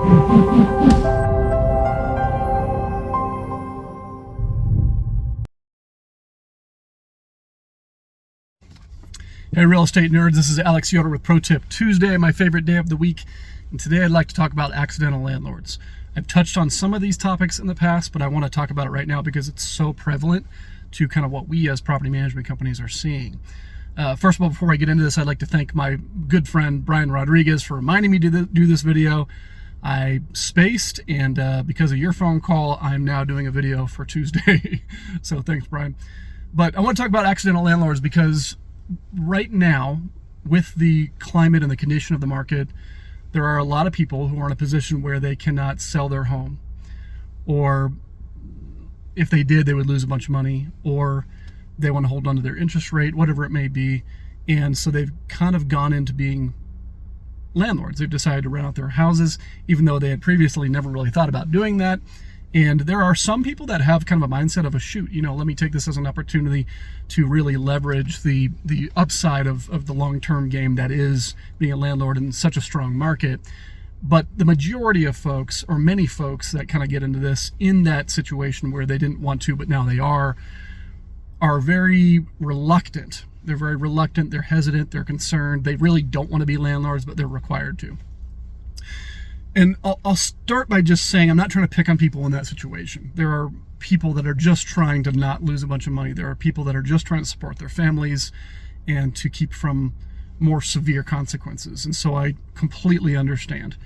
Hey real estate nerds, this is Alex Yoder with Pro Tip Tuesday, my favorite day of the week, and today I'd like to talk about accidental landlords. I've touched on some of these topics in the past, but I want to talk about it right now because it's so prevalent to kind of what we as property management companies are seeing. First of all, before I get into this, I'd like to thank my good friend Brian Rodriguez for reminding me to do this video. I spaced, and because of your phone call, I'm now doing a video for Tuesday. So thanks, Brian. But I want to talk about accidental landlords because right now, with the climate and the condition of the market, there are a lot of people who are in a position where they cannot sell their home, or if they did, they would lose a bunch of money, or they want to hold on to their interest rate, whatever it may be. And so they've kind of gone into being landlords. They've decided to rent out their houses, even though they had previously never really thought about doing that. And there are some people that have kind of a mindset of let me take this as an opportunity to really leverage the upside of the long-term game that is being a landlord in such a strong market. But the majority of folks, or many folks that kind of get into this in that situation where they didn't want to, but now they are very reluctant. They're very reluctant, they're hesitant, they're concerned. They really don't want to be landlords, but they're required to. And I'll start by just saying I'm not trying to pick on people in that situation. There are people that are just trying to not lose a bunch of money. There are people that are just trying to support their families and to keep from more severe consequences. And so I completely understand.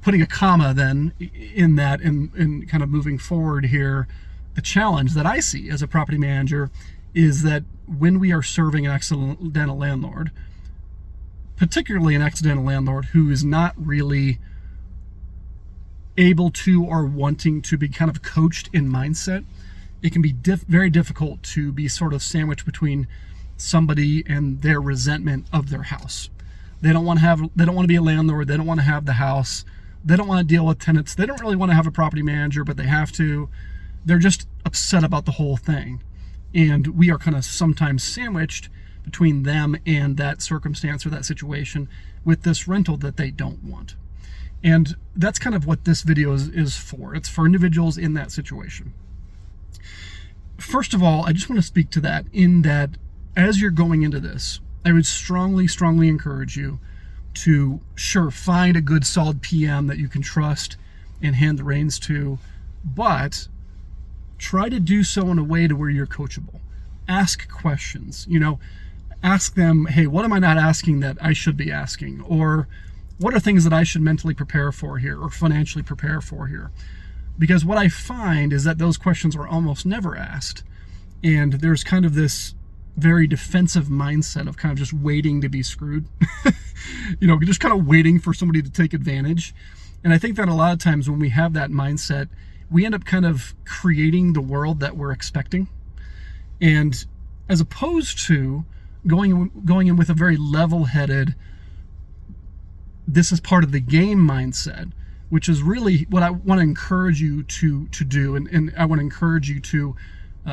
Putting a comma then in that and kind of moving forward here, the challenge that I see as a property manager is that when we are serving an accidental landlord, particularly an accidental landlord who is not really able to or wanting to be kind of coached in mindset, it can be very difficult to be sort of sandwiched between somebody and their resentment of their house. They don't want to be a landlord. They don't want to have the house. They don't want to deal with tenants. They don't really want to have a property manager, but they have to. They're just upset about the whole thing. And we are kind of sometimes sandwiched between them and that circumstance or that situation with this rental that they don't want. And that's kind of what this video is for. It's for individuals in that situation. First of all, I just want to speak to that in that as you're going into this, I would strongly, strongly encourage you to find a good solid PM that you can trust and hand the reins to, but try to do so in a way to where you're coachable. Ask questions, ask them, hey, what am I not asking that I should be asking? Or what are things that I should mentally prepare for here or financially prepare for here? Because what I find is that those questions are almost never asked. And there's kind of this very defensive mindset of kind of just waiting to be screwed, just kind of waiting for somebody to take advantage. And I think that a lot of times when we have that mindset, we end up kind of creating the world that we're expecting. And as opposed to going in with a very level-headed, this is part of the game mindset, which is really what I want to encourage you to do, and I want to encourage you to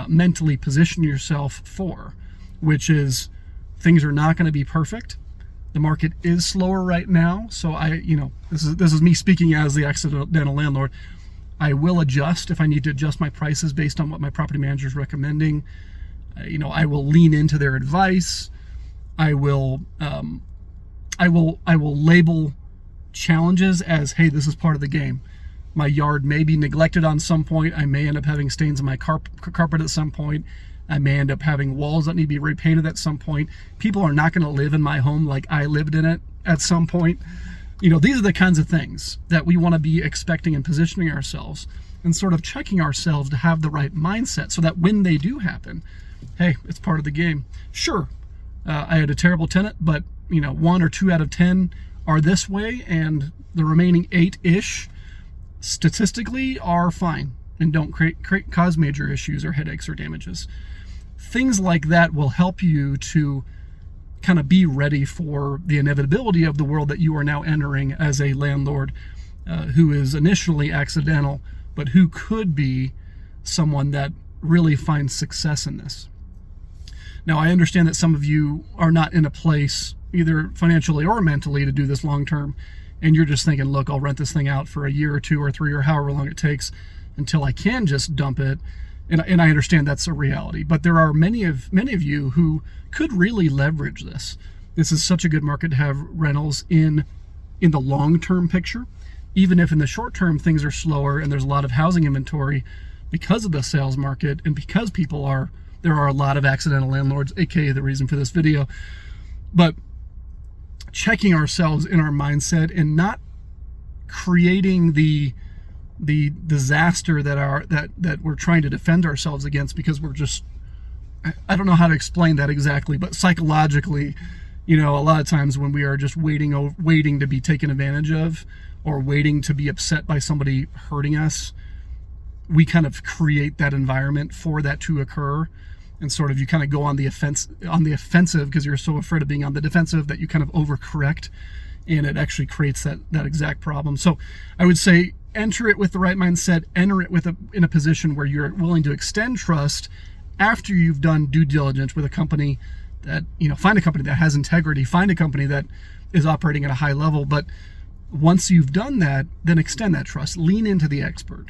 mentally position yourself for, which is things are not going to be perfect. The market is slower right now, so this is me speaking as the accidental landlord. I will adjust if I need to adjust my prices based on what my property manager is recommending. I will lean into their advice. I will label challenges as, hey, this is part of the game. My yard may be neglected on some point. I may end up having stains in my carpet at some point. I may end up having walls that need to be repainted at some point. People are not going to live in my home like I lived in it at some point. These are the kinds of things that we want to be expecting and positioning ourselves and sort of checking ourselves to have the right mindset so that when they do happen, hey, it's part of the game. Sure, I had a terrible tenant, but 1 or 2 out of 10 are this way, and the remaining 8-ish statistically are fine and don't cause major issues or headaches or damages. Things like that will help you to kind of be ready for the inevitability of the world that you are now entering as a landlord who is initially accidental, but who could be someone that really finds success in this. Now, I understand that some of you are not in a place, either financially or mentally, to do this long term, and you're just thinking, look, I'll rent this thing out for a year or 2 or 3 or however long it takes until I can just dump it. And I understand that's a reality, but there are many of you who could really leverage this. This is such a good market to have rentals in the long-term picture, even if in the short term things are slower and there's a lot of housing inventory because of the sales market and because there are a lot of accidental landlords, aka the reason for this video. But checking ourselves in our mindset and not creating the disaster that we're trying to defend ourselves against, because we're just, I don't know how to explain that exactly, but psychologically, a lot of times when we are just waiting to be taken advantage of, or waiting to be upset by somebody hurting us, we kind of create that environment for that to occur. And sort of you kind of go on the offensive because you're so afraid of being on the defensive that you kind of overcorrect, and it actually creates that exact problem. So I would say enter it with the right mindset, enter it in a position where you're willing to extend trust after you've done due diligence with a company that, find a company that has integrity, find a company that is operating at a high level. But once you've done that, then extend that trust, lean into the expert,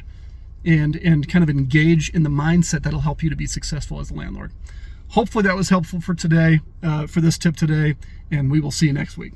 and kind of engage in the mindset that'll help you to be successful as a landlord. Hopefully that was helpful for today, for this tip today, and we will see you next week.